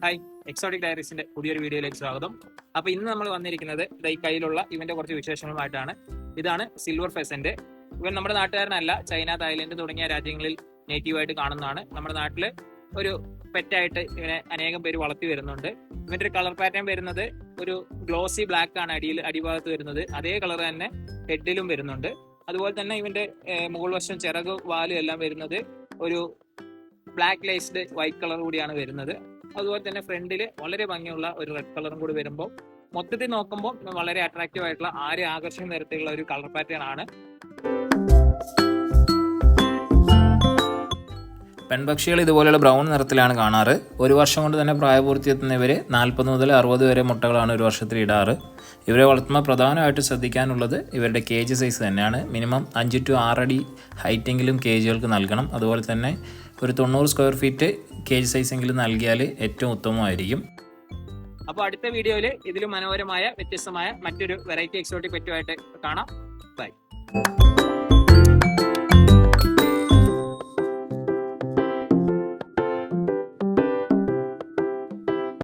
Hi, exotic ഡയറീസിന്റെ പുതിയൊരു വീഡിയോയിലേക്ക് സ്വാഗതം. അപ്പോൾ ഇന്ന് നമ്മൾ വന്നിരിക്കുന്നത് ഈ കയ്യിലുള്ള ഇവന്റെ കുറച്ച് വിശേഷങ്ങളുമായിട്ടാണ്. ഇതാണ് സിൽവർ ഫെസന്റ്. ഇവൻ നമ്മുടെ നാട്ടുകാരനല്ല, ചൈന, തായ്ലൻഡ് തുടങ്ങിയ രാജ്യങ്ങളിൽ നേറ്റീവായിട്ട് കാണുന്നതാണ്. നമ്മുടെ നാട്ടിൽ ഒരു പെറ്റായിട്ട് ഇവനെ അനേകം പേര് വളർത്തി വരുന്നുണ്ട്. ഇവന്റെ ഒരു കളർ പാറ്റേൺ വരുന്നത് ഒരു ഗ്ലോസി ബ്ലാക്ക് ആണ് അടിഭാഗത്ത് വരുന്നത്. അതേ കളർ തന്നെ ഹെഡിലും വരുന്നുണ്ട്. അതുപോലെ തന്നെ ഇവന്റെ മുകൾ വശം, ചിറക്, വാലും എല്ലാം വരുന്നത് ഒരു ബ്ലാക്ക് ലേസ്ഡ് വൈറ്റ് കളർ കൂടിയാണ് വരുന്നത്. അതുപോലെ തന്നെ ഫ്രണ്ടിൽ വളരെ ഭംഗിയുള്ള ഒരു റെഡ് കളറും കൂടി വരുമ്പോൾ മൊത്തത്തിൽ നോക്കുമ്പോൾ വളരെ അട്രാക്റ്റീവ് ആയിട്ടുള്ള ആകർഷണ തരത്തിലുള്ള ഒരു കളർ പാറ്റേൺ ആണ്. പെൺപക്ഷികൾ ഇതുപോലെയുള്ള ബ്രൗൺ നിറത്തിലാണ് കാണാറ്. ഒരു വർഷം കൊണ്ട് തന്നെ പ്രായപൂർത്തിയെത്തുന്ന ഇവർ 40 മുതൽ 60 വരെ മുട്ടകളാണ് ഒരു വർഷത്തിൽ ഇടാറ്. ഇവരെ വളർത്തുമ്പോൾ പ്രധാനമായിട്ട് ശ്രദ്ധിക്കാനുള്ളത് ഇവരുടെ കേജ് സൈസ് തന്നെയാണ്. മിനിമം 5 to 6 അടി ഹൈറ്റെങ്കിലും കേജുകൾക്ക് നൽകണം. അതുപോലെ തന്നെ ഒരു 90 സ്ക്വയർ ഫീറ്റ് കേജ് സൈസ് എങ്കിലും നൽകിയാൽ ഏറ്റവും ഉത്തമമായിരിക്കും. അപ്പോൾ അടുത്ത വീഡിയോയിൽ ഇതിലും മനോഹരമായ വ്യത്യസ്തമായ മറ്റൊരു വെറൈറ്റി എക്സോട്ടിക് പെറ്റുമായിട്ട് കാണാം. ബൈ.